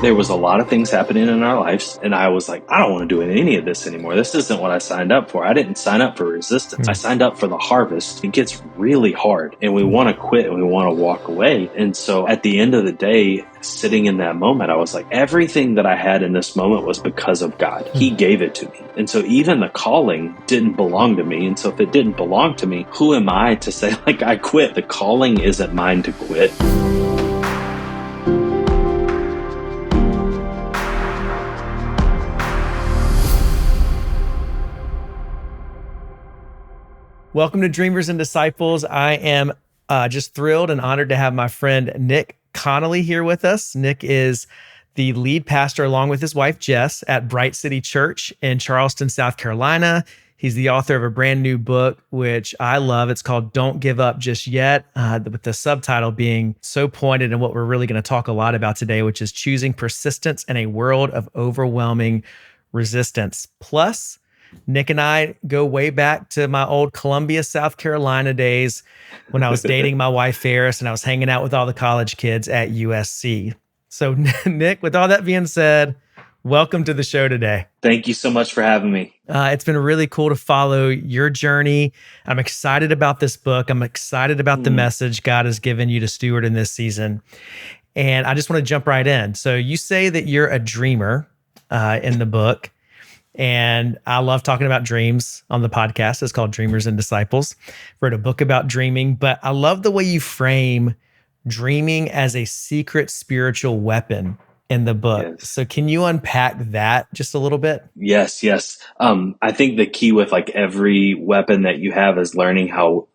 There was a lot of things happening in our lives, and I was like, I don't want to do any of this anymore. This isn't what I signed up for. I didn't sign up for resistance. I signed up for the harvest. It gets really hard, and we want to quit and we want to walk away. And so at the end of the day, sitting in that moment, I was like, everything that I had in this moment was because of God. He gave it to me. And so even the calling didn't belong to me. And so if it didn't belong to me, who am I to say, like, I quit? The calling isn't mine to quit. Welcome to Dreamers and Disciples. I am just thrilled and honored to have my friend Nick Connolly here with us. Nick is the lead pastor along with his wife, Jess, at Bright City Church in Charleston, South Carolina. He's the author of a brand new book, which I love. It's called Don't Give Up Just Yet, with the subtitle being so pointed and what we're really going to talk a lot about today, which is choosing persistence in a world of overwhelming resistance. Plus, Nick and I go way back to my old Columbia, South Carolina days when I was dating my wife, Ferris, and I was hanging out with all the college kids at USC. So, Nick, with all that being said, welcome to the show today. Thank you so much for having me. It's been really cool to follow your journey. I'm excited about this book. I'm excited about the message God has given you to steward in this season. And I just want to jump right in. So you say that you're a dreamer in the book. And I love talking about dreams on the podcast. It's called Dreamers and Disciples. Wrote a book about dreaming, but I love the way you frame dreaming as a secret spiritual weapon in the book. Yes. So can you unpack that just a little bit? Yes. I think the key with like every weapon that you have is learning how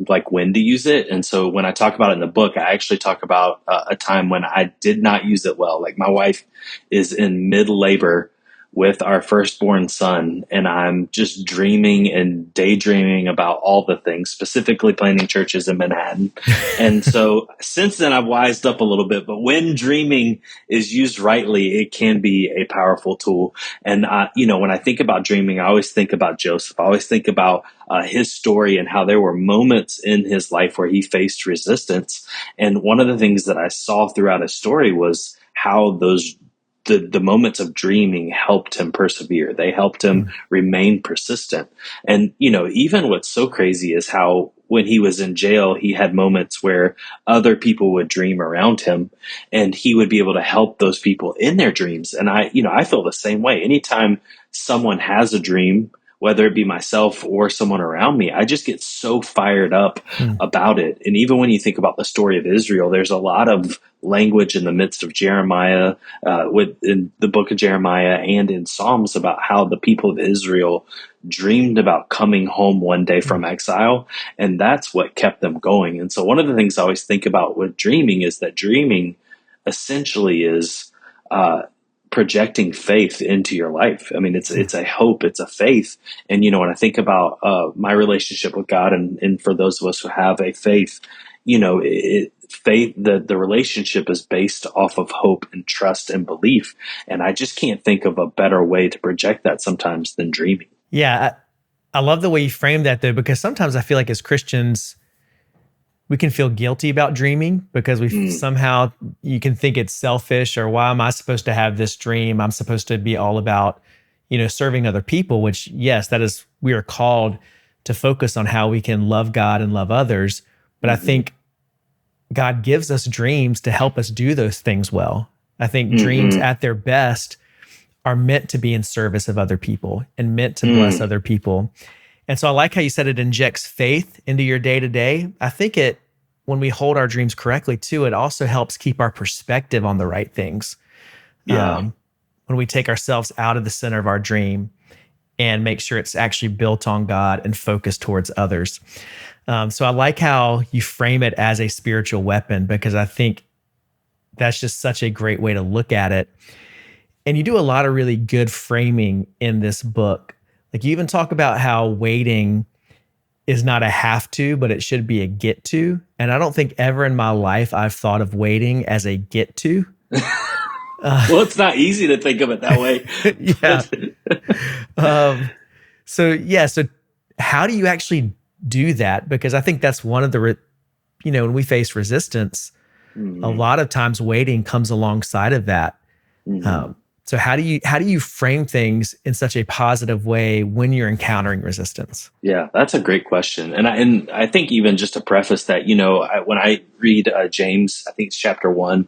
like when to use it. And so when I talk about it in the book, I actually talk about a time when I did not use it well. Like my wife is in mid labor with our firstborn son, and I'm just dreaming and daydreaming about all the things, specifically planning churches in Manhattan. And so since then I've wised up a little bit, but when dreaming is used rightly, it can be a powerful tool. And when I think about dreaming, I always think about Joseph. I always think about his story and how there were moments in his life where he faced resistance. And one of the things that I saw throughout his story was how the moments of dreaming helped him persevere. They helped him remain persistent. And, even what's so crazy is how when he was in jail, he had moments where other people would dream around him and he would be able to help those people in their dreams. And I feel the same way. Anytime someone has a dream, whether it be myself or someone around me, I just get so fired up about it. And even when you think about the story of Israel, there's a lot of language in the midst of Jeremiah, in the book of Jeremiah and in Psalms about how the people of Israel dreamed about coming home one day from exile. And that's what kept them going. And so one of the things I always think about with dreaming is that dreaming essentially is, projecting faith into your life. I mean, it's a hope, it's a faith. And, when I think about my relationship with God and for those of us who have a faith, faith, the relationship is based off of hope and trust and belief. And I just can't think of a better way to project that sometimes than dreaming. Yeah, I love the way you frame that though, because sometimes I feel like as Christians, we can feel guilty about dreaming because somehow you can think it's selfish or why am I supposed to have this dream? I'm supposed to be all about, serving other people, which yes, that is, we are called to focus on how we can love God and love others. But I think God gives us dreams to help us do those things well. I think dreams at their best are meant to be in service of other people and meant to bless other people. And so I like how you said it injects faith into your day-to-day. I think when we hold our dreams correctly too, it also helps keep our perspective on the right things. Yeah. When we take ourselves out of the center of our dream and make sure it's actually built on God and focused towards others. So I like how you frame it as a spiritual weapon because I think that's just such a great way to look at it. And you do a lot of really good framing in this book. Like you even talk about how waiting is not a have to, but it should be a get to. And I don't think ever in my life I've thought of waiting as a get to. Well, it's not easy to think of it that way. Yeah. So how do you actually do that? Because I think that's one of the, when we face resistance, a lot of times waiting comes alongside of that. Mhm. So how do you frame things in such a positive way when you're encountering resistance? Yeah, that's a great question. And I think even just to preface that, when I read James, I think it's chapter 1,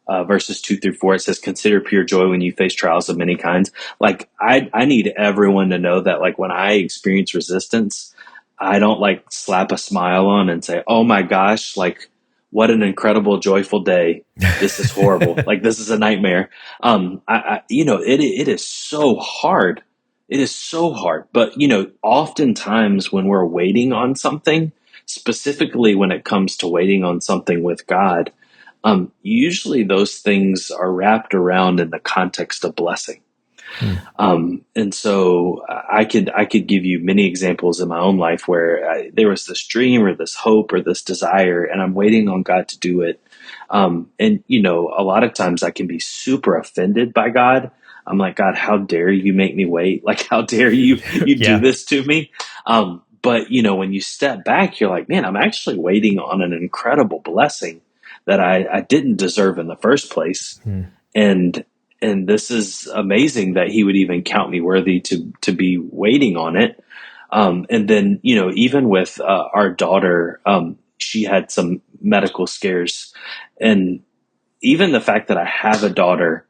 verses 2 through 4, it says, "Consider pure joy when you face trials of many kinds." Like I need everyone to know that, like, when I experience resistance, I don't like slap a smile on and say, "Oh my gosh, like what an incredible, joyful day. This is horrible. Like this is a nightmare." It is so hard. It is so hard. But oftentimes when we're waiting on something, specifically when it comes to waiting on something with God, usually those things are wrapped around in the context of blessing. Hmm. And so I could give you many examples in my own life where there was this dream or this hope or this desire, and I'm waiting on God to do it. And a lot of times I can be super offended by God. I'm like, "God, how dare you make me wait? Like, how dare you do Yeah. this to me?" But when you step back, you're like, "Man, I'm actually waiting on an incredible blessing that I didn't deserve in the first place." Hmm. And this is amazing that he would even count me worthy to be waiting on it. And then even with our daughter, she had some medical scares, and even the fact that I have a daughter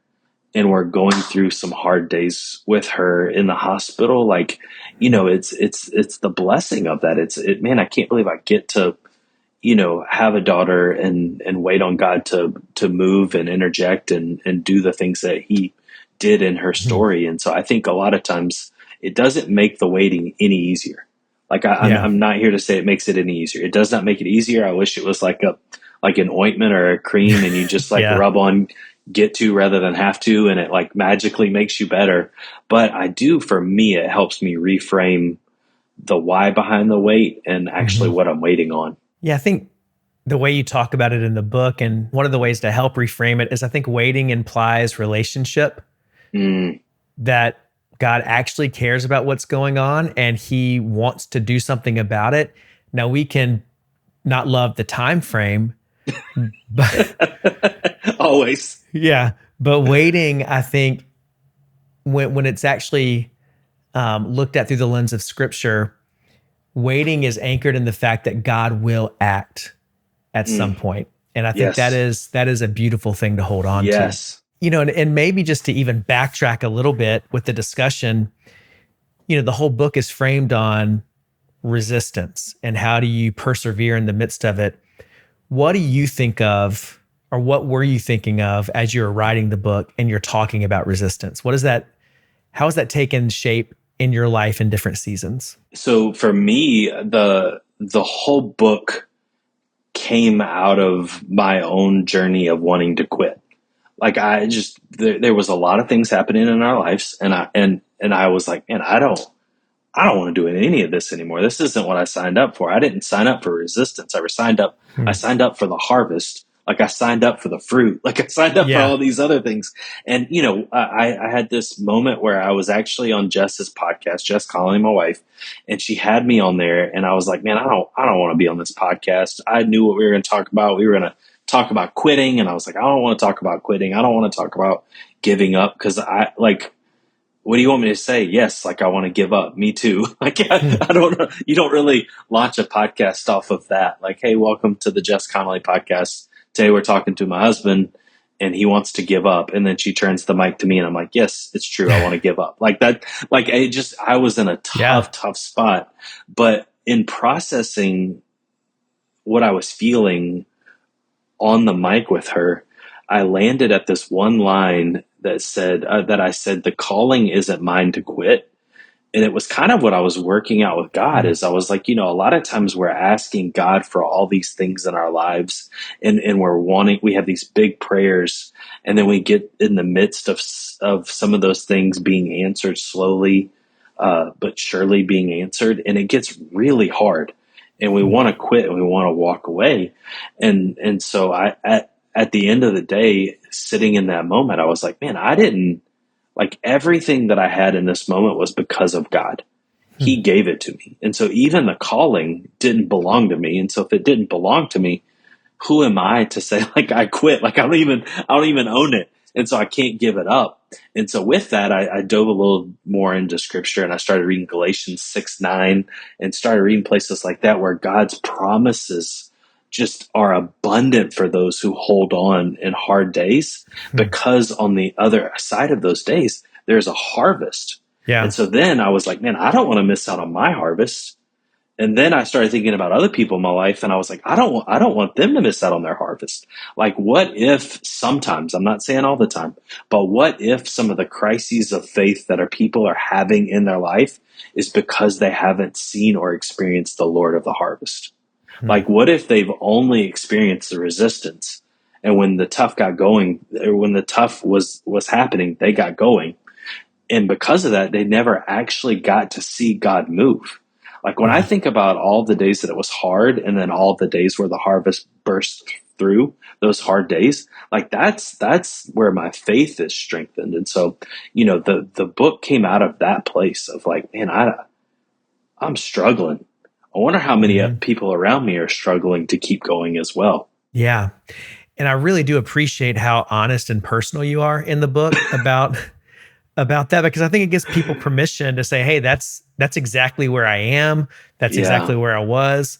and we're going through some hard days with her in the hospital, like, it's the blessing of that. Man, I can't believe I get to have a daughter and wait on God to move and interject and do the things that he did in her Hmm. story. And so I think a lot of times it doesn't make the waiting any easier. Like Yeah. I'm not here to say it makes it any easier. It does not make it easier. I wish it was like an ointment or a cream and you just like Yeah. rub on, get to rather than have to, and it like magically makes you better. But for me, it helps me reframe the why behind the wait and actually Mhm. what I'm waiting on. Yeah, I think the way you talk about it in the book, and one of the ways to help reframe it is I think waiting implies relationship, Mm. that God actually cares about what's going on and he wants to do something about it. Now we can not love the time frame, but Always. yeah, but waiting, I think when it's actually looked at through the lens of scripture, waiting is anchored in the fact that God will act at some Mm. point. And I think that Yes. is a beautiful thing to hold on to. Yes. And maybe just to even backtrack a little bit with the discussion, the whole book is framed on resistance and how do you persevere in the midst of it. What do you think of, or what were you thinking of as you were writing the book and you're talking about resistance? How has that taken shape in your life in different seasons? So for me, the whole book came out of my own journey of wanting to quit. Like there was a lot of things happening in our lives, and I was like, "Man, I don't want to do any of this anymore. This isn't what I signed up for. I didn't sign up for resistance. I Hmm. signed up for the harvest. Like I signed up for the fruit. Like I signed up for Yeah. all these other things." And I had this moment where I was actually on Jess's podcast, Jess Connolly, my wife, and she had me on there, and I was like, "Man, I don't want to be on this podcast." I knew what we were going to talk about. We were going to talk about quitting, and I was like, "I don't want to talk about quitting. I don't want to talk about giving up because I like." What do you want me to say? Yes, like I want to give up. Me too. Like Hmm. I don't know. You don't really launch a podcast off of that. Like, "Hey, welcome to the Jess Connolly podcast. Today we're talking to my husband and he wants to give up." And then she turns the mic to me and I'm like, "Yes, it's true. I want to give up." Like that, like I was in a Yeah. tough spot. But in processing what I was feeling on the mic with her, I landed at this one line that I said, "The calling isn't mine to quit." And it was kind of what I was working out with God Hmm. is I was like, a lot of times we're asking God for all these things in our lives and we have these big prayers and then we get in the midst of some of those things being answered slowly, but surely being answered. And it gets really hard and we want to quit and we want to walk away. And so at the end of the day, sitting in that moment, I was like, "Man, I didn't, like everything that I had in this moment was because of God. Hmm. He gave it to me." And so even the calling didn't belong to me. And so if it didn't belong to me, who am I to say like I quit? Like I don't even own it. And so I can't give it up. And so with that, I dove a little more into scripture, and I started reading Galatians 6:9, and started reading places like that where God's promises just are abundant for those who hold on in hard days, because on the other side of those days, there's a harvest. Yeah. And so then I was like, man, I don't want to miss out on my harvest. And then I started thinking about other people in my life, and I was like, I don't want them to miss out on their harvest. Like, what if sometimes, I'm not saying all the time, but what if some of the crises of faith that our people are having in their life is because they haven't seen or experienced the Lord of the harvest? Like, what if they've only experienced the resistance, and when the tough got going, or when the tough was happening, they got going. And because of that, they never actually got to see God move. Like, when I think about all the days that it was hard, and then all the days where the harvest burst through those hard days, like that's where my faith is strengthened. And so, the book came out of that place of like, man, I'm struggling. I wonder how many people around me are struggling to keep going as well. Yeah. And I really do appreciate how honest and personal you are in the book about that, because I think it gives people permission to say, hey, that's exactly where I am. That's exactly where I was.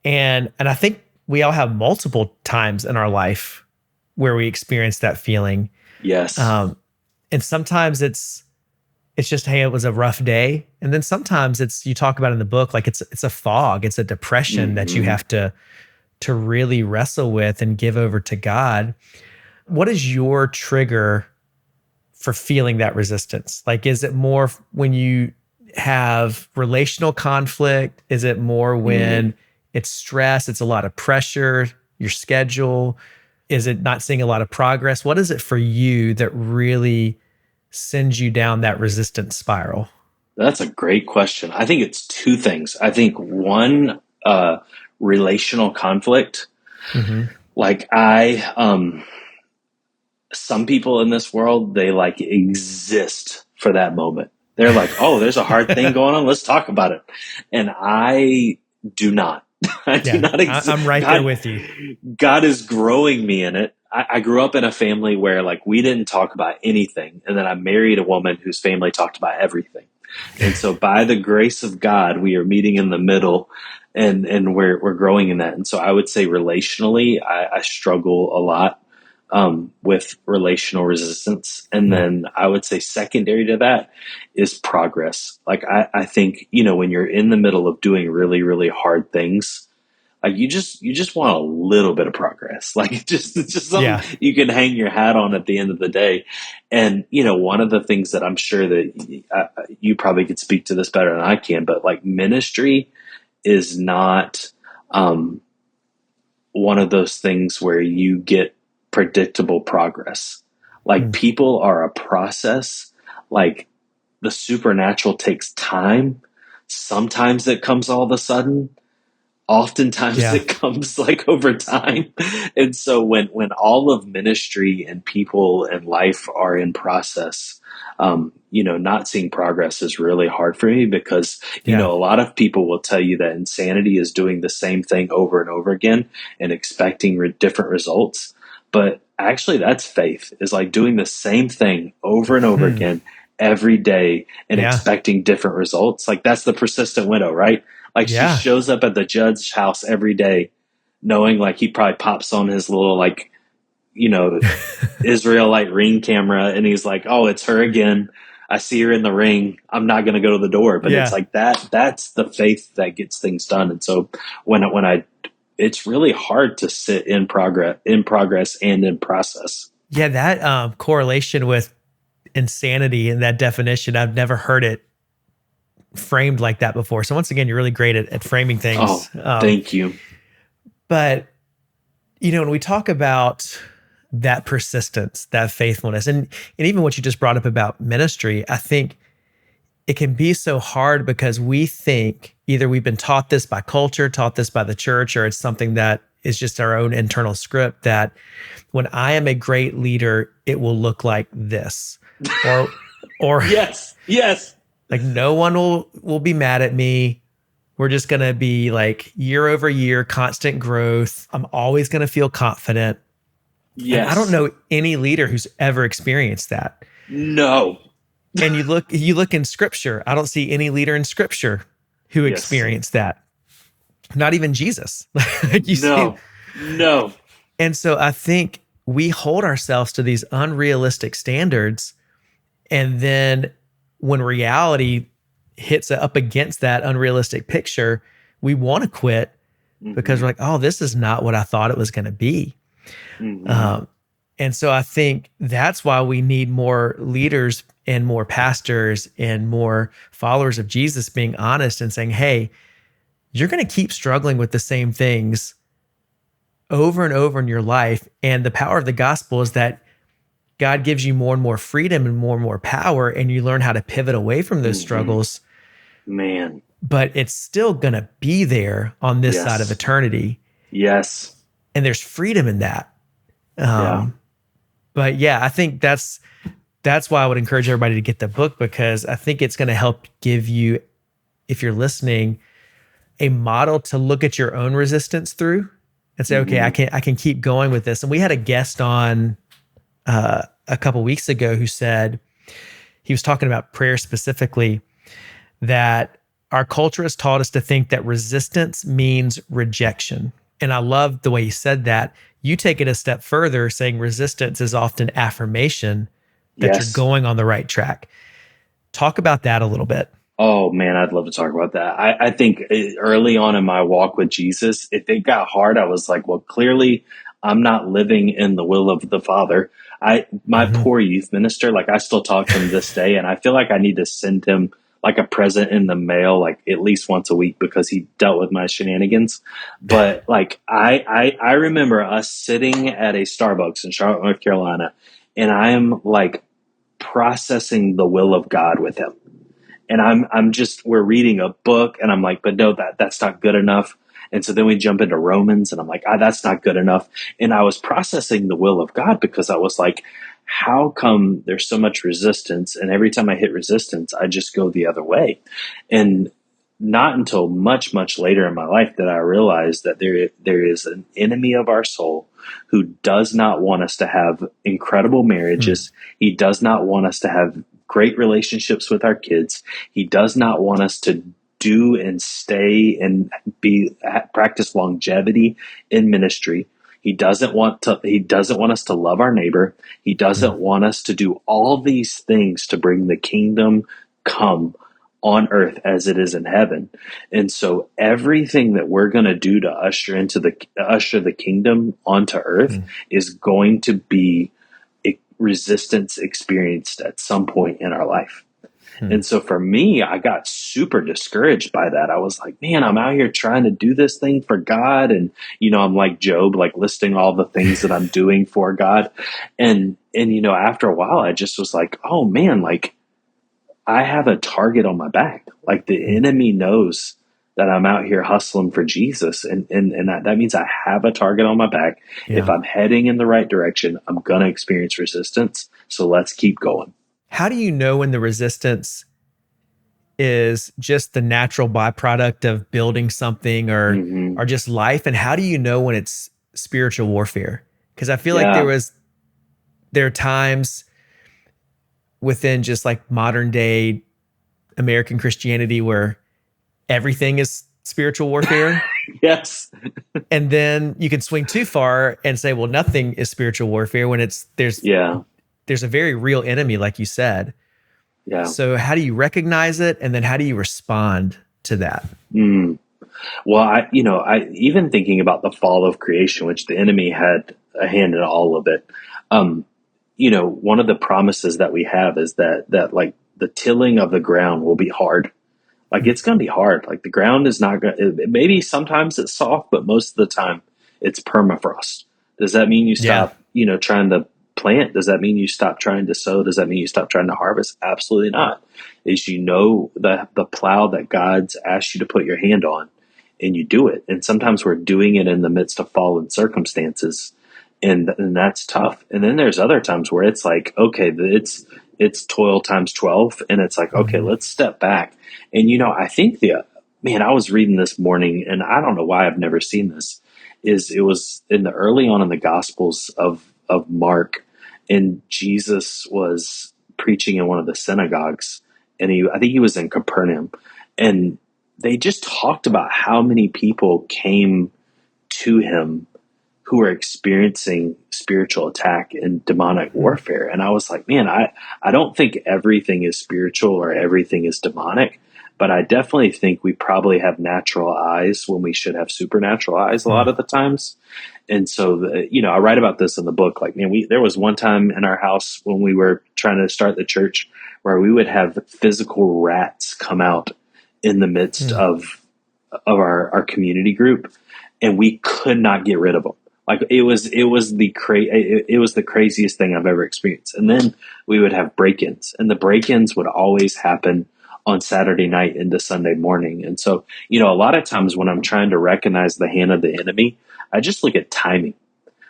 And I think we all have multiple times in our life where we experience that feeling. Yes. And sometimes it's just, hey, it was a rough day. And then sometimes you talk about in the book, like it's a fog, it's a depression that you have to really wrestle with and give over to God. What is your trigger for feeling that resistance? Like, is it more when you have relational conflict? Is it more when it's stress? It's a lot of pressure, your schedule? Is it not seeing a lot of progress? What is it for you that really sends you down that resistance spiral? That's a great question. I think it's two things. I think one, relational conflict. Like some people in this world, they like exist for that moment. They're like, oh, there's a hard thing going on. Let's talk about it. And I do not. I do not exist. I'm right there with you. God is growing me in it. I grew up in a family where like we didn't talk about anything. And then I married a woman whose family talked about everything. And so by the grace of God, we are meeting in the middle, and we're growing in that. And so I would say relationally, I struggle a lot with relational resistance. And then I would say secondary to that is progress. Like I think, when you're in the middle of doing really, really hard things, like you just want a little bit of progress. Like it's just something you can hang your hat on at the end of the day. And, one of the things that I'm sure that you probably could speak to this better than I can, but like ministry is not one of those things where you get predictable progress. Like people are a process. Like the supernatural takes time. Sometimes it comes all of a sudden. Oftentimes it comes like over time. And so when all of ministry and people and life are in process, not seeing progress is really hard for me because, a lot of people will tell you that insanity is doing the same thing over and over again and expecting different results. But actually that's faith, is like doing the same thing over and over again every day and expecting different results. Like that's the persistent widow, right? Like she shows up at the judge's house every day knowing like he probably pops on his little like, Israelite ring camera, and he's like, oh, it's her again. I see her in the ring. I'm not going to go to the door. But it's like that's the faith that gets things done. And so it's really hard to sit in progress and in process. Yeah. That correlation with insanity and that definition, I've never heard it framed like that before. So once again, you're really great at framing things. Oh, thank you. But, when we talk about that persistence, that faithfulness, and even what you just brought up about ministry, I think it can be so hard because we think either we've been taught this by culture, taught this by the church, or it's something that is just our own internal script that when I am a great leader, it will look like this. Or yes. Like no one will be mad at me. We're just going to be like year over year, constant growth. I'm always going to feel confident. And I don't Yes. know any leader who's ever experienced that. No. And you look in scripture, I don't see any leader in scripture who Yes. experienced that. Not even Jesus. Like you see. No. No. And so I think we hold ourselves to these unrealistic standards. And then when reality hits up against that unrealistic picture, we want to quit because Hmm. we're like, oh, this is not what I thought it was going to be. Hmm. Um, and so I think that's why we need more leaders and more pastors and more followers of Jesus being honest and saying, hey, you're going to keep struggling with the same things over and over in your life. And the power of the gospel is that God gives you more and more freedom and more power, and you learn how to pivot away from those Hmm. struggles. Man. But it's still going to be there on this side of Yes. eternity. Yes. And there's freedom in that. Yeah. But yeah, I think that's why I would encourage everybody to get the book, because I think it's going to help give you, if you're listening, a model to look at your own resistance through and say, okay, I Hmm. can keep going with this. And we had a guest on a couple weeks ago who said, he was talking about prayer specifically, that our culture has taught us to think that resistance means rejection. And I love the way he said that. You take it a step further, saying resistance is often affirmation that you're Yes. going on the right track. Talk about that a little bit. Oh man, I'd love to talk about that. I think early on in my walk with Jesus, if it got hard, I was like, well, clearly I'm not living in the will of the Father. My Mm-hmm. poor youth minister, like I still talk to him this day, and I feel like I need to send him like a present in the mail, like at least once a week because he dealt with my shenanigans. But like I remember us sitting at a Starbucks in Charlotte, North Carolina, and I am like processing the will of God with him, and I'm just, we're reading a book and I'm like, but no, that's not good enough. And so then we jump into Romans and I'm like, that's not good enough. And I was processing the will of God because I was like, how come there's so much resistance? And every time I hit resistance, I just go the other way. And not until much, much later in my life that I realized that there is an enemy of our soul who does not want us to have incredible Hmm. marriages. He does not want us to have great relationships with our kids. He does not want us to do and stay and practice longevity in ministry. He doesn't want us to love our neighbor. He Hmm. doesn't want us to do all these things to bring the kingdom come on earth as it is in heaven. And so everything that we're going to do to usher the kingdom onto earth Hmm. is going to be resistance experienced at some point in our life. Hmm. And so for me, I got super discouraged by that. I was like, man, I'm out here trying to do this thing for God. And, I'm like Job, like listing all the things that I'm doing for God. And after a while, I just was like, oh man, like I have a target on my back. Like the Hmm. enemy knows that I'm out here hustling for Jesus. And that means I have a target on my back. If Yeah. I'm heading in the right direction, I'm going to experience resistance. So let's keep going. How do you know when the resistance is just the natural byproduct of building something, Hmm. or just life? And how do you know when it's spiritual warfare? Because I feel like Yeah. there are times within just like modern day American Christianity where everything is spiritual warfare. Yes. And then you can swing too far and say, well, nothing is spiritual warfare when Yeah. there's a very real enemy, like you said. Yeah. So how do you recognize it? And then how do you respond to that? Mm. Well, I even thinking about the fall of creation, which the enemy had a hand in all of it. Um, one of the promises that we have is that like the tilling of the ground will be hard. Like it's going to be hard. Like the ground is not going to, maybe sometimes it's soft, but most of the time it's permafrost. Does that mean you Yeah. stop, trying to plant? Does that mean you stop trying to sow? Does that mean you stop trying to harvest? Absolutely not. Is the plow that God's asked you to put your hand on and you do it. And sometimes we're doing it in the midst of fallen circumstances, and that's tough. And then there's other times where it's like, okay, it's toil times 12, and it's like, okay, Mm-hmm. let's step back. And I think I was reading this morning, and I don't know why I've never seen this. Is it was in the early on in the Gospels of Mark, and Jesus was preaching in one of the synagogues, and I think he was in Capernaum, and they just talked about how many people came to him who are experiencing spiritual attack and demonic warfare. And I was like, man, I don't think everything is spiritual or everything is demonic, but I definitely think we probably have natural eyes when we should have supernatural eyes a lot of the times. And so, I write about this in the book. Like, man, there was one time in our house when we were trying to start the church where we would have physical rats come out in the midst of our community group, and we could not get rid of them. Like it was the craziest thing I've ever experienced. And then we would have break-ins, and the break-ins would always happen on Saturday night into Sunday morning. And so, a lot of times when I'm trying to recognize the hand of the enemy, I just look at timing.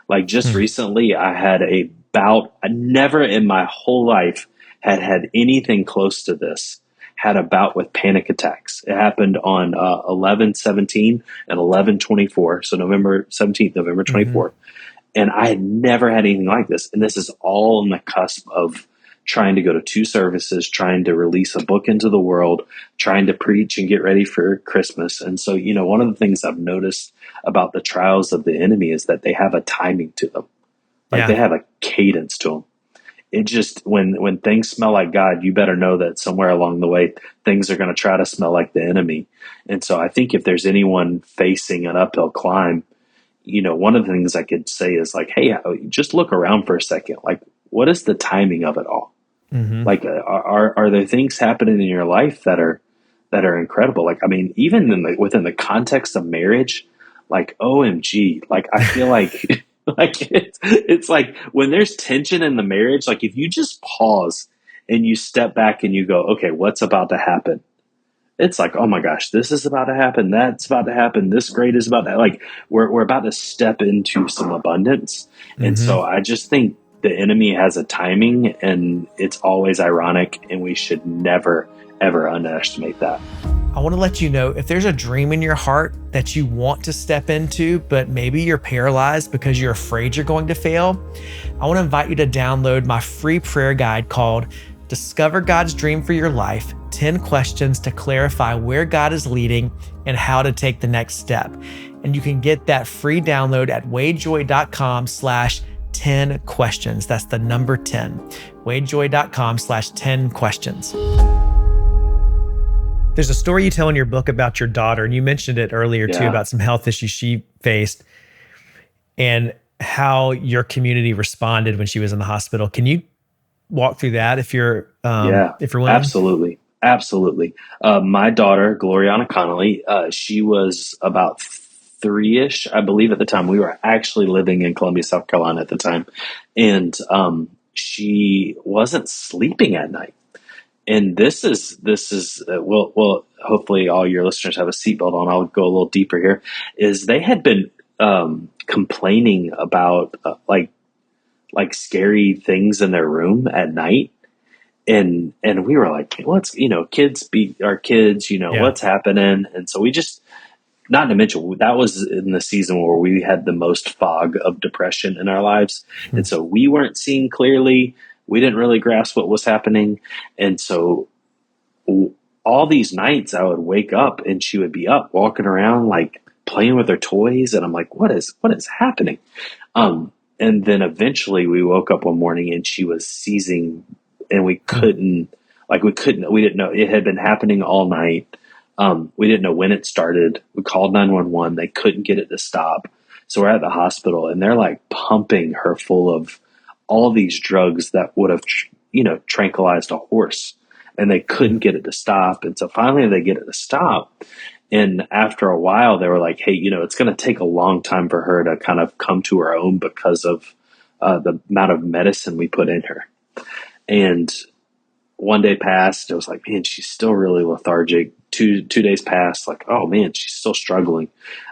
Like just recently, I had a bout. I never in my whole life had anything close to this. Had a bout with panic attacks. It happened on 11/17 and 11/24. So November 17th, November 24th. And I had never had anything like this. And this is all on the cusp of trying to go to 2 services, trying to release a book into the world, trying to preach and get ready for Christmas. And so, one of the things I've noticed about the trials of the enemy is that they have a timing to them. Like they have a cadence to them. It just, when things smell like God, you better know that somewhere along the way, things are going to try to smell like the enemy. And so I think if there's anyone facing an uphill climb, one of the things I could say is like, hey, just look around for a second. Like, what is the timing of it all? Like, are there things happening in your life that are incredible? Like, I mean, even within the context of marriage, like, OMG, like, I feel like, like it's like when there's tension in the marriage, like if you just pause and you step back and you go, okay, what's about to happen? It's like, oh my gosh, this is about to happen. That's about to happen. This great is about to, like, we're about to step into some abundance. And so I just think the enemy has a timing, and it's always ironic, and we should never, ever underestimate that. I want to let you know if there's a dream in your heart that you want to step into, but maybe you're paralyzed because you're afraid you're going to fail. I want to invite you to download my free prayer guide called Discover God's Dream for Your Life, 10 questions to clarify where God is leading and how to take the next step. And you can get that free download at wadejoye.com/10 questions. That's the number 10, wadejoye.com/10 questions. There's a story you tell in your book about your daughter, and you mentioned it earlier too, about some health issues she faced and how your community responded when she was in the hospital. Can you walk through that if you're willing? Absolutely. My daughter, Gloriana Connolly, she was about 3-ish, I believe, at the time. We were actually living in Columbia, South Carolina at the time. And she wasn't sleeping at night. And this is well, hopefully all your listeners have a seatbelt on. I'll go a little deeper here. Is they had been complaining about like scary things in their room at night, and we were like, what's kids be our kids, what's happening? And so we just, not to mention that was in the season where we had the most fog of depression in our lives, and so we weren't seeing clearly. We didn't really grasp what was happening. And so all these nights I would wake up and she would be up walking around, like playing with her toys. And I'm like, what is happening? And then eventually we woke up one morning and she was seizing, and we didn't know it had been happening all night. We didn't know when it started. We called 911. They couldn't get it to stop. So we're at the hospital and they're like pumping her full of all these drugs that would have, tranquilized a horse, and they couldn't get it to stop. And so finally they get it to stop. And after a while they were like, hey, it's going to take a long time for her to kind of come to her own because of the amount of medicine we put in her. And one day passed. It was like, man, she's still really lethargic. two days passed, like, oh man, she's still struggling.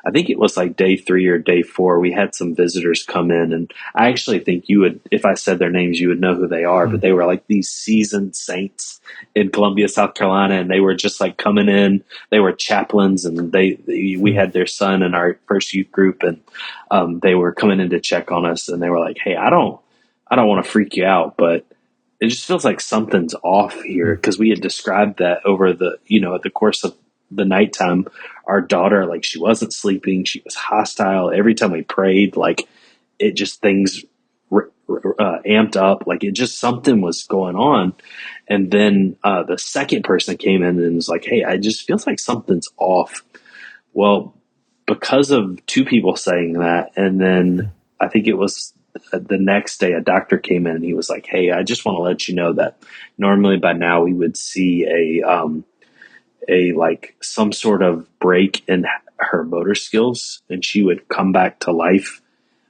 I think it was like day 3 or day 4. We had some visitors come in, and I actually think you would, if I said their names, you would know who they are. But they were like these seasoned saints in Columbia, South Carolina, and they were just like coming in. They were chaplains, and we had their son in our first youth group, and they were coming in to check on us, and they were like, "Hey, I don't want to freak you out, but it just feels like something's off here," because we had described that over the, at the course of the nighttime. Our daughter, like, she wasn't sleeping. She was hostile. Every time we prayed, like, it just things amped up. Like, it just, something was going on. And then the second person came in and was like, "Hey, I just feels like something's off." Well, because of 2 people saying that, and then I think it was the next day, a doctor came in and he was like, "Hey, I just want to let you know that normally by now we would see a like some sort of break in her motor skills and she would come back to life,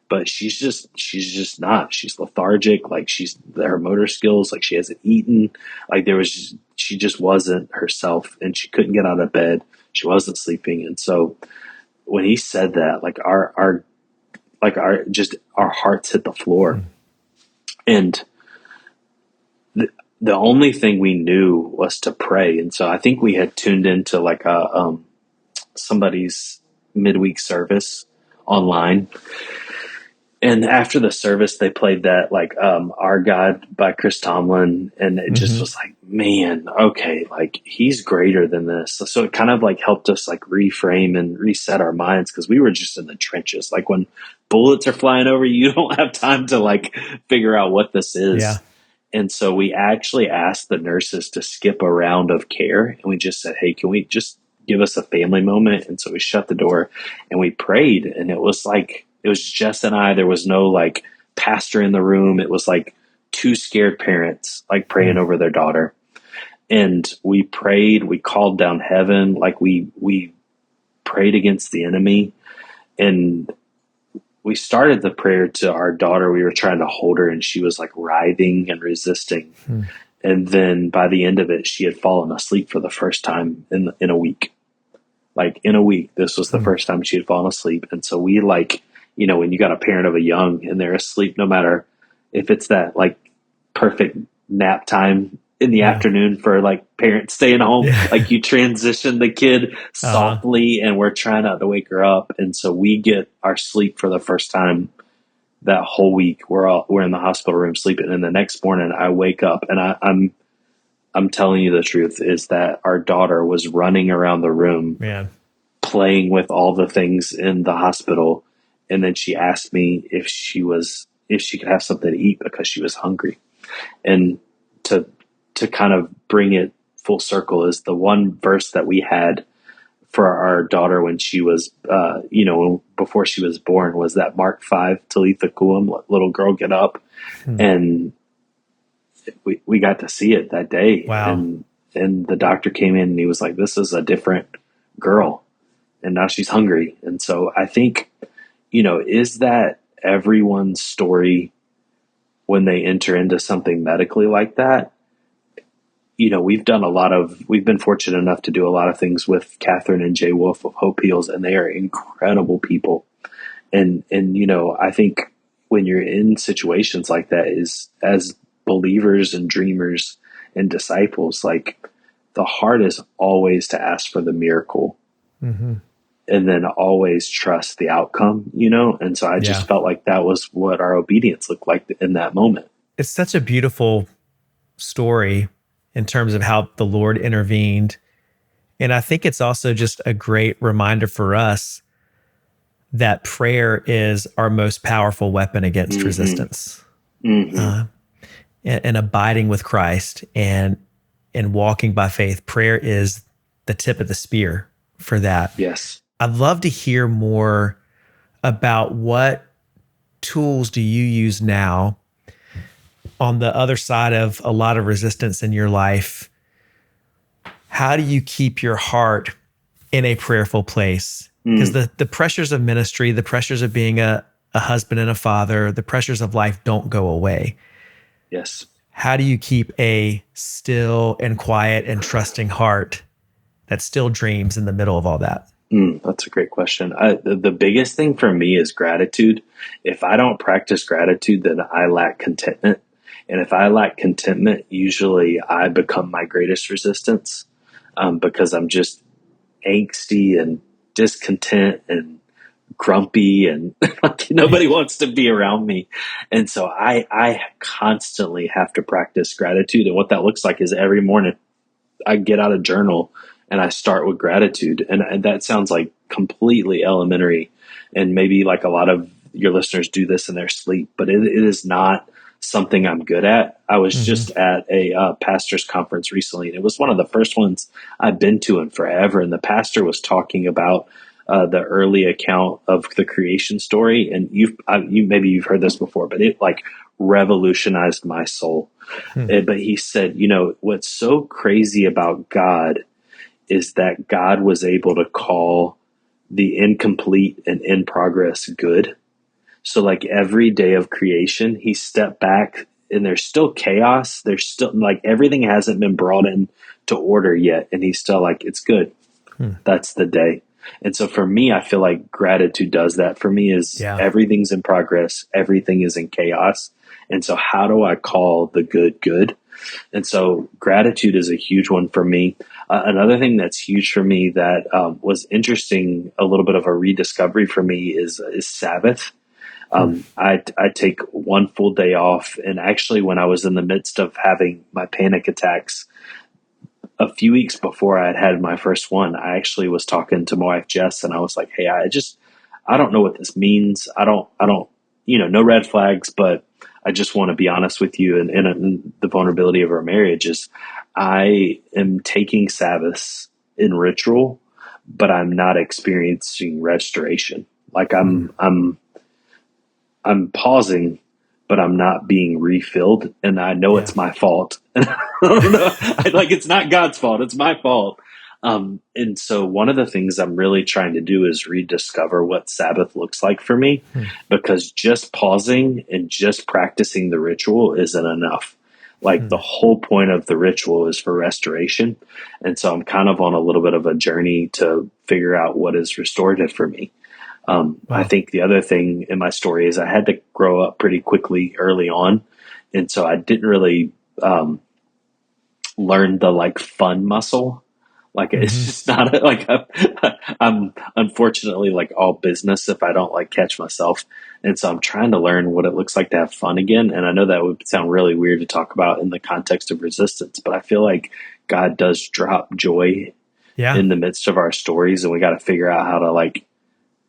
but she's just not. She's lethargic. Like, her motor skills, like, she hasn't eaten. Like, she just wasn't herself, and she couldn't get out of bed. She wasn't sleeping." And so when he said that, like, our hearts hit the floor. And the only thing we knew was to pray. And so I think we had tuned into like somebody's midweek service online. And after the service, they played that, like, Our God by Chris Tomlin. And it just was like, man, okay, like, he's greater than this. So it kind of like helped us like reframe and reset our minds, because we were just in the trenches. Like, when bullets are flying over you, you don't have time to like figure out what this is. Yeah. And so we actually asked the nurses to skip a round of care. And we just said, "Hey, can we just give us a family moment?" And so we shut the door and we prayed. And it was Jess and I. There was no like pastor in the room. It was like 2 scared parents like praying over their daughter. And we prayed. We called down heaven. Like, we prayed against the enemy. And we started the prayer to our daughter. We were trying to hold her, and she was like writhing and resisting. And then by the end of it, she had fallen asleep for the first time in a week. Like, in a week, this was the first time she had fallen asleep. And so we, like, when you got a parent of a young and they're asleep, no matter if it's that like perfect nap time in the afternoon for like parents staying home, like, you transition the kid softly and we're trying not to wake her up. And so we get our sleep for the first time that whole week. We're in the hospital room sleeping. And the next morning I wake up and I'm telling you the truth, is that our daughter was running around the room, playing with all the things in the hospital. And then she asked me if she could have something to eat because she was hungry. And to kind of bring it full circle, is the one verse that we had for our daughter when she was, before she was born, was that Mark 5, Talitha Koum, little girl, get up. And we got to see it that day. Wow. And the doctor came in and he was like, "This is a different girl, and now she's hungry." And so I think, is that everyone's story when they enter into something medically like that? We've been fortunate enough to do a lot of things with Catherine and Jay Wolf of Hope Heals, and they are incredible people. And I think when you're in situations like that, is as believers and dreamers and disciples, like, the heart is always to ask for the miracle. And then always trust the outcome, And so I just felt like that was what our obedience looked like in that moment. It's such a beautiful story in terms of how the Lord intervened. And I think it's also just a great reminder for us that prayer is our most powerful weapon against resistance. And abiding with Christ and walking by faith. Prayer is the tip of the spear for that. Yes. I'd love to hear more about what tools do you use now on the other side of a lot of resistance in your life. How do you keep your heart in a prayerful place? Because the pressures of ministry, the pressures of being a husband and a father, the pressures of life don't go away. Yes. How do you keep a still and quiet and trusting heart that still dreams in the middle of all that? That's a great question. The biggest thing for me is gratitude. If I don't practice gratitude, then I lack contentment. And if I lack contentment, usually I become my greatest resistance, because I'm just angsty and discontent and grumpy and like nobody wants to be around me. And so I constantly have to practice gratitude. And what that looks like is every morning I get out a journal and I start with gratitude. And that sounds like completely elementary. And maybe like a lot of your listeners do this in their sleep, but it is not something I'm good at. I was Mm-hmm. just at a pastor's conference recently, and it was one of the first ones I've been to in forever. And the pastor was talking about the early account of the creation story. And maybe you've heard this before, but it like revolutionized my soul. But he said, what's so crazy about God is that God was able to call the incomplete and in progress good. So, like every day of creation, he stepped back and there's still chaos. There's still like everything hasn't been brought in to order yet. And he's still like, it's good. Hmm. That's the day. And so for me, I feel like gratitude does that for me is Yeah. everything's in progress. Everything is in chaos. And so how do I call the good good? And so gratitude is a huge one for me. Another thing that's huge for me that was interesting, a little bit of a rediscovery for me is Sabbath. I take one full day off. And actually, when I was in the midst of having my panic attacks, a few weeks before I had my first one, I actually was talking to my wife, Jess, and I was like, hey, I don't know what this means. I don't, no red flags, but I just want to be honest with you. And the vulnerability of our marriage is I am taking Sabbaths in ritual, but I'm not experiencing restoration. Like I'm pausing, but I'm not being refilled, and I know Yeah. it's my fault. And I don't know, it's not God's fault; it's my fault. And so, one of the things I'm really trying to do is rediscover what Sabbath looks like for me, Hmm. because just pausing and just practicing the ritual isn't enough. Like Hmm. the whole point of the ritual is for restoration, and so I'm kind of on a little bit of a journey to figure out what is restorative for me. I Wow. think the other thing in my story is I had to grow up pretty quickly early on. And so I didn't really learn the like fun muscle. Like it's Mm-hmm. just not I'm unfortunately like all business if I don't like catch myself. And so I'm trying to learn what it looks like to have fun again. And I know that would sound really weird to talk about in the context of resistance, but I feel like God does drop joy Yeah. in the midst of our stories, and we got to figure out how to like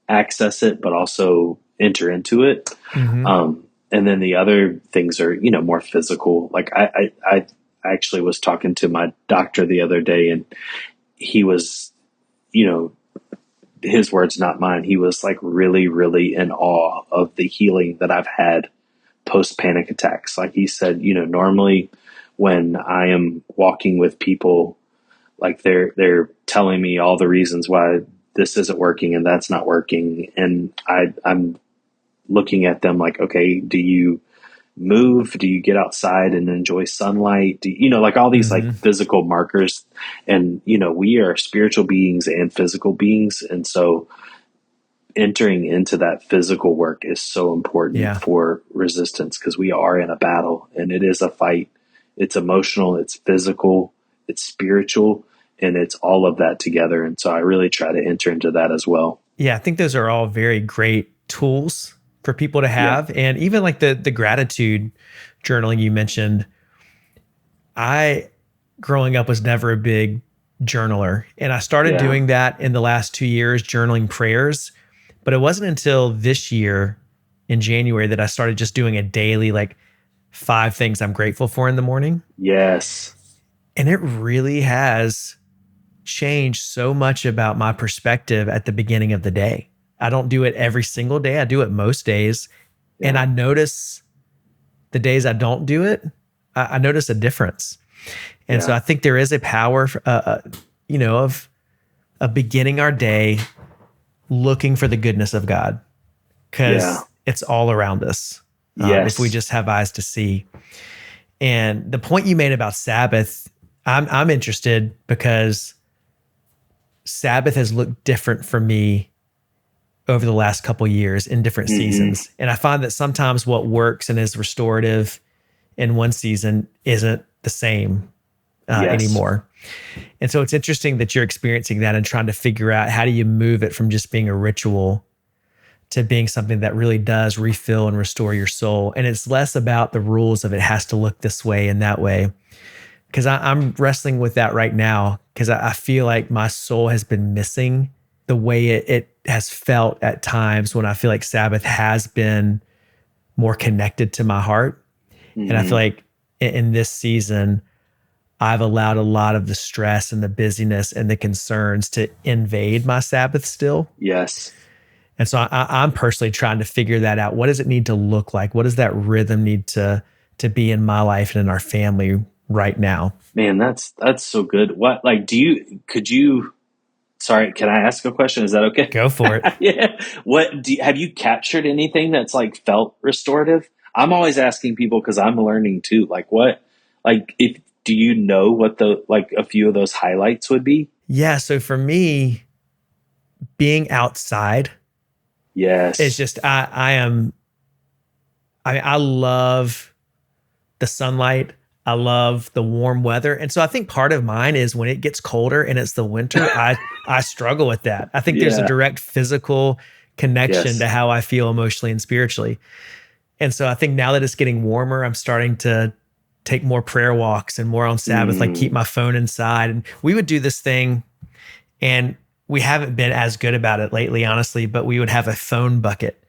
access it, but also enter into it. Mm-hmm. And then the other things are, more physical. Like I actually was talking to my doctor the other day, and he was, you know, his words, not mine. He was like really, really in awe of the healing that I've had post panic attacks. Like he said, normally when I am walking with people, like they're telling me all the reasons why this isn't working and that's not working, and I'm looking at them like, okay, do you move? Do you get outside and enjoy sunlight? Like all these like Mm-hmm. physical markers. And we are spiritual beings and physical beings, and so entering into that physical work is so important Yeah. for resistance, because we are in a battle and it is a fight. It's emotional, it's physical, it's spiritual, and it's all of that together. And so I really try to enter into that as well. Yeah. I think those are all very great tools for people to Yeah. have. And even like the gratitude journaling you mentioned, I growing up was never a big journaler. And I started Yeah. doing that in the last 2 years, journaling prayers. But it wasn't until this year in January that I started just doing a daily, like 5 things I'm grateful for in the morning. Yes. And it really has changed so much about my perspective at the beginning of the day. I don't do it every single day, I do it most days. And Yeah. I notice the days I don't do it, I notice a difference. And so Yeah. I think there is a power, of beginning our day looking for the goodness of God, Yeah. because it's all around us, if we Yes. just have eyes to see. And the point you made about Sabbath, I'm interested because Sabbath has looked different for me over the last couple years in different Hmm. seasons. And I find that sometimes what works and is restorative in one season isn't the same Yes. anymore. And so it's interesting that you're experiencing that and trying to figure out how do you move it from just being a ritual to being something that really does refill and restore your soul. And it's less about the rules of it has to look this way and that way. Because I'm wrestling with that right now because I feel like my soul has been missing the way it has felt at times when I feel like Sabbath has been more connected to my heart. And I feel Hmm. like in this season, I've allowed a lot of the stress and the busyness and the concerns to invade my Sabbath still. Yes. And so I'm personally trying to figure that out. What does it need to look like? What does that rhythm need to be in my life and in our family right now? Man, that's so good. What like do you could you sorry, can I ask a question? Is that okay? Go for it. Yeah. Have you captured anything that's like felt restorative? I'm always asking people because I'm learning too. Like what like if do you know what the like a few of those highlights would be? Yeah. So for me, being outside is Yes. just I love the sunlight. I love the warm weather. And so I think part of mine is when it gets colder and it's the winter, I struggle with that. I think there's a Yeah. direct physical connection to Yes. how I feel emotionally and spiritually. And so I think now that it's getting warmer, I'm starting to take more prayer walks and more on Sabbath, like keep Mm. my phone inside. And we would do this thing, and we haven't been as good about it lately, honestly, but we would have a phone bucket.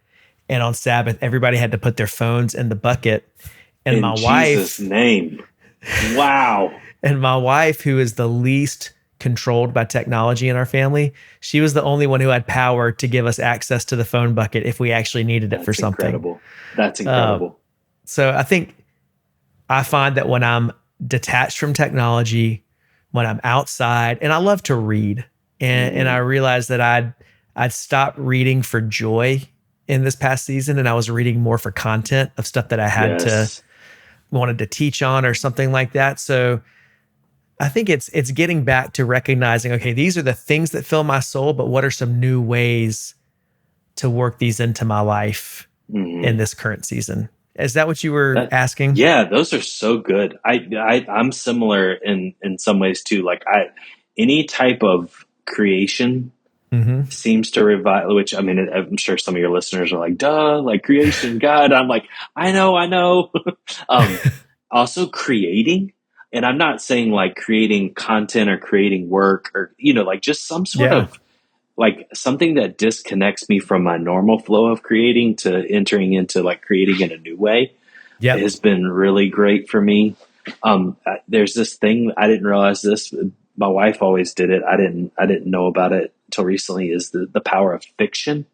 And on Sabbath, everybody had to put their phones in the bucket. And In Jesus' name. Wow. my wife, who is the least controlled by technology in our family, she was the only one who had power to give us access to the phone bucket if we actually needed it for That's something. incredible. That's Uh, incredible. so I think I find that when I'm detached from technology, when I'm outside, and I love to read, and I Mm. realized that I'd stopped reading for joy in this past season, and I was reading more for content of stuff that I had to Yes. wanted to teach on or something like that. So I think it's getting back to recognizing, okay, these are the things that fill my soul, but what are some new ways to work these into my life in Hmm. this current season? Is that what you were That asking? yeah, those are so good. I'm similar in some ways too. Like I any type of creation Mm-hmm. seems to revive. Which I mean, I'm sure some of your listeners are like, "Duh, like creation, God." I'm like, I know. um, Also creating, and I'm not saying like creating content or creating work or like just some sort Yeah. of like something that disconnects me from my normal flow of creating to entering into like creating in a new way Yep. has been really great for me. There's this thing I didn't realize this. My wife always did it. I didn't know about it until recently. Is the power of fiction?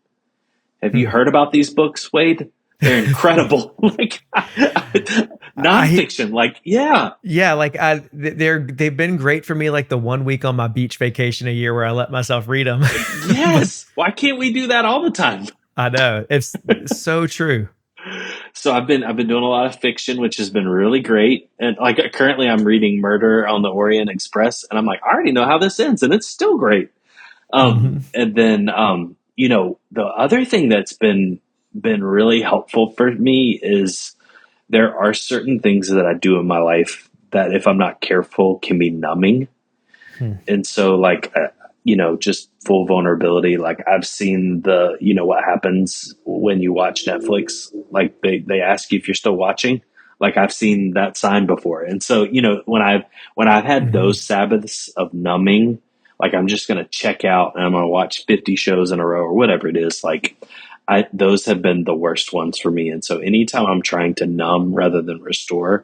Have you Hmm. heard about these books, Wade? They're incredible. Like I nonfiction. Like yeah, Yeah, like they've been great for me like the 1 week on my beach vacation a year where I let myself read them. But yes. Why can't we do that all the time? I know it's so true. So I've been doing a lot of fiction, which has been really great. And like currently, I'm reading Murder on the Orient Express, and I'm like, I already know how this ends, and it's still great. Hmm. And then the other thing that's been really helpful for me is there are certain things that I do in my life that if I'm not careful can be numbing. Hmm. And so like just full vulnerability, like I've seen the what happens when you watch Netflix, like they ask you if you're still watching. Like I've seen that sign before. And so when I've had Hmm. those Sabbaths of numbing, like I'm just going to check out and I'm going to watch 50 shows in a row or whatever it is, like I those have been the worst ones for me. And so anytime I'm trying to numb rather than restore,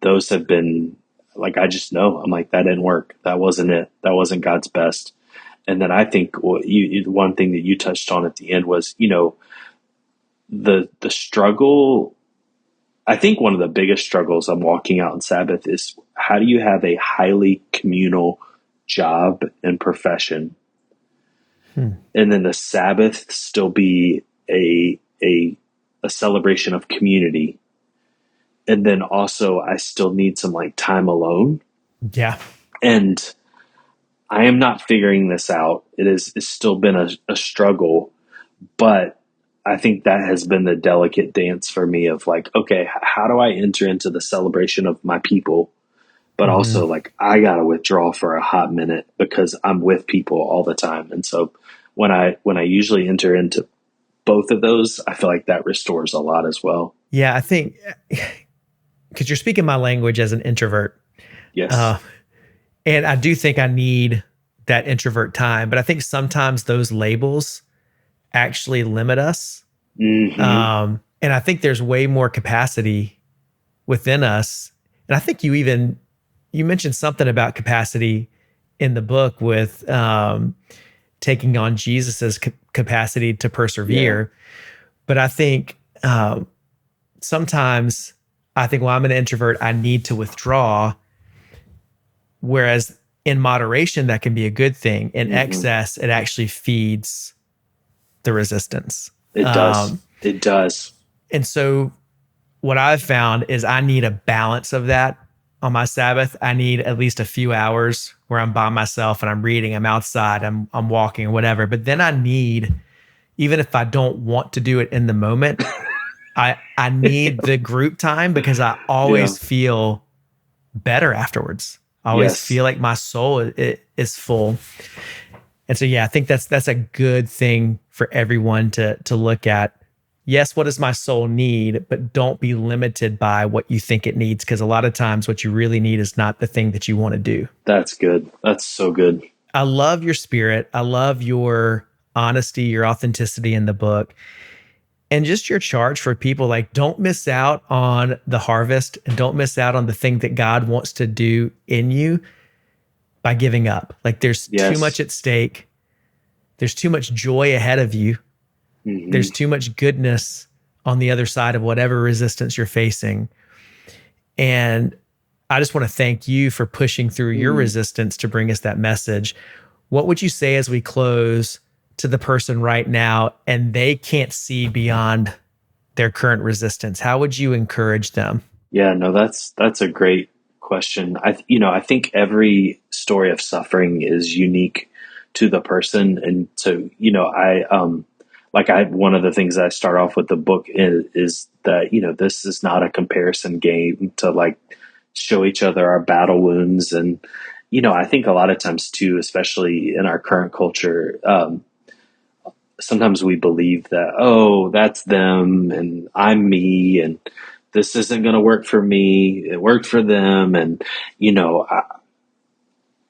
those have been like I just know I'm like that didn't work. That wasn't it. That wasn't God's best. And then I think one thing that you touched on at the end was the struggle. I think one of the biggest struggles I'm walking out on Sabbath is how do you have a highly communal job and profession, Hmm. and then the Sabbath still be a celebration of community, and then also I still need some like time alone. Yeah. And I am not figuring this out. It's still been a struggle, but I think that has been the delicate dance for me of like, okay, how do I enter into the celebration of my people? But Hmm. also like, I got to withdraw for a hot minute because I'm with people all the time. And so when I usually enter into both of those, I feel like that restores a lot as well. Yeah, I think because you're speaking my language as an introvert, Yes. uh, and I do think I need that introvert time. But I think sometimes those labels actually limit us, Hmm. and I think there's way more capacity within us. And I think you mentioned something about capacity in the book with taking on Jesus's capacity to Yeah. persevere. But I think sometimes I think, well, I'm an introvert, I need to withdraw. Whereas in moderation, that can be a good thing. In Hmm. excess, it actually feeds the resistance. It does. It does. And so what I've found is I need a balance of that on my Sabbath. I need at least a few hours where I'm by myself and I'm reading, I'm outside, I'm walking or whatever. But then I need, even if I don't want to do it in the moment, I need the group time because I Yeah. always feel better afterwards. I always Yes. feel like my soul is full. And so yeah, I think that's a good thing for everyone to look at. Yes, what does my soul need? But don't be limited by what you think it needs, because a lot of times what you really need is not the thing that you want to do. That's good. That's so good. I love your spirit. I love your honesty, your authenticity in the book, and just your charge for people. Like, don't miss out on the harvest and don't miss out on the thing that God wants to do in you by giving up. Like, there's too much Yes. at stake. There's too much joy ahead of you. Hmm. There's too much goodness on the other side of whatever resistance you're facing. And I just want to thank you for pushing through your Mm. resistance to bring us that message. What would you say as we close to the person right now and they can't see beyond their current resistance? How would you encourage them? Yeah, no, that's a great question. I think every story of suffering is unique to the person, and so one of the things I start off with the book is that this is not a comparison game to like show each other our battle wounds, and I think a lot of times too, especially in our current culture, sometimes we believe that, oh, that's them and I'm me and this isn't going to work for me. It worked for them. And,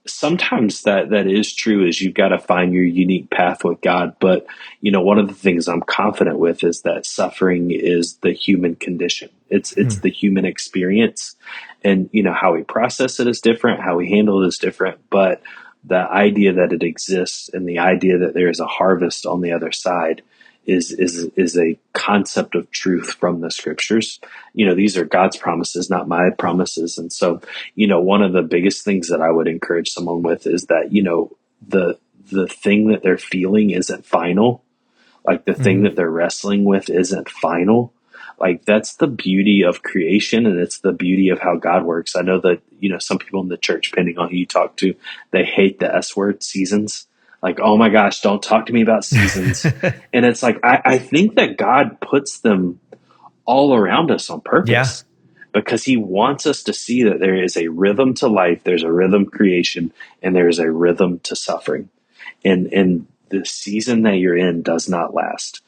sometimes that is true is you've got to find your unique path with God. But, one of the things I'm confident with is that suffering is the human condition. It's Hmm. the human experience, and, how we process it is different. How we handle it is different. But the idea that it exists and the idea that there is a harvest on the other side is a concept of truth from the scriptures. These are God's promises, not my promises. And so, one of the biggest things that I would encourage someone with is that, the the thing that they're feeling isn't final. Like the thing Hmm. that they're wrestling with isn't final. Like that's the beauty of creation, and it's the beauty of how God works. I know that, some people in the church, depending on who you talk to, they hate the S word, seasons. Like, oh my gosh, don't talk to me about seasons. And it's like, I think that God puts them all around us on Yeah. purpose because he wants us to see that there is a rhythm to life, there's a rhythm creation, and there's a rhythm to suffering. And the season that you're in does not last.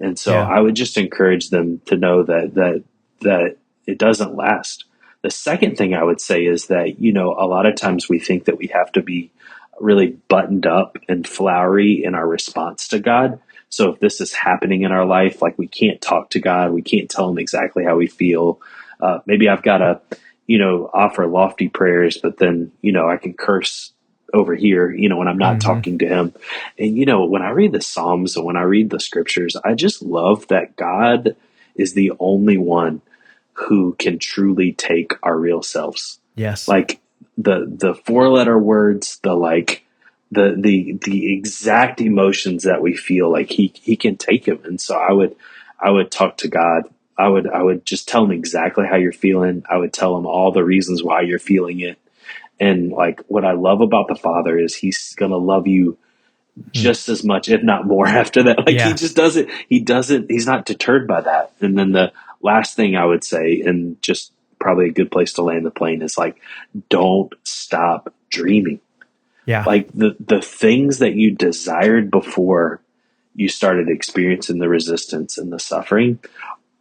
And so Yeah. I would just encourage them to know that it doesn't last. The second thing I would say is that, a lot of times we think that we have to be really buttoned up and flowery in our response to God. So if this is happening in our life, like we can't talk to God, we can't tell him exactly how we feel. Maybe I've got to, offer lofty prayers, but then, I can curse over here, when I'm not Hmm. talking to him. And, when I read the Psalms and when I read the scriptures, I just love that God is the only one who can truly take our real selves. Yes. Like the four letter words, the like the exact emotions that we feel, like he can take them. And so I would talk to God. I would just tell him exactly how you're feeling. I would tell him all the reasons why you're feeling it, And like what I love about the Father is he's going to love you just as much, if not more after that. Like he Yeah. just he's not deterred by that. And then the last thing I would say, and just probably a good place to land the plane, is like, don't stop dreaming. Yeah. Like the things that you desired before you started experiencing the resistance and the suffering,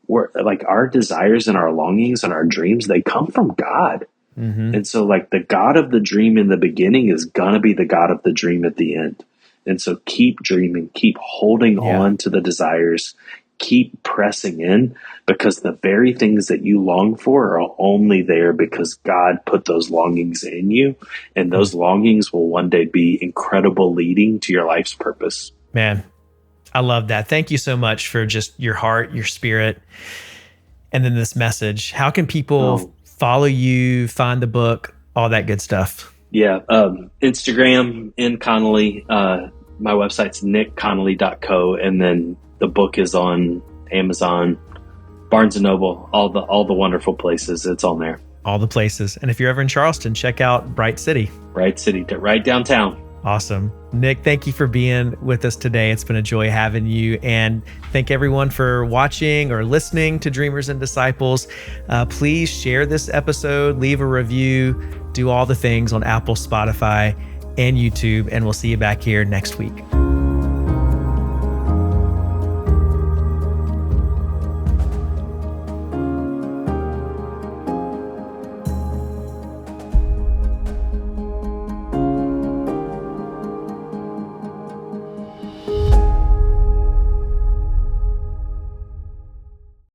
were like our desires and our longings and our dreams, they come from God. Mm-hmm. And so like the God of the dream in the beginning is going to be the God of the dream at the end. And so keep dreaming, keep holding Yeah. on to the desires, keep pressing in, because the very things that you long for are only there because God put those longings in you. And those longings will one day be incredible leading to your life's purpose. Man, I love that. Thank you so much for just your heart, your spirit, and then this message. How can people follow you, find the book, all that good stuff? Yeah. Instagram, N Connolly. My website's nickconnolly.co. And then the book is on Amazon, Barnes and Noble, all the wonderful places. It's on there. All the places. And if you're ever in Charleston, check out Bright City. Bright City, right downtown. Awesome. Nick, thank you for being with us today. It's been a joy having you. And thank everyone for watching or listening to Dreamers and Disciples. Please share this episode, leave a review, do all the things on Apple, Spotify, and YouTube. And we'll see you back here next week.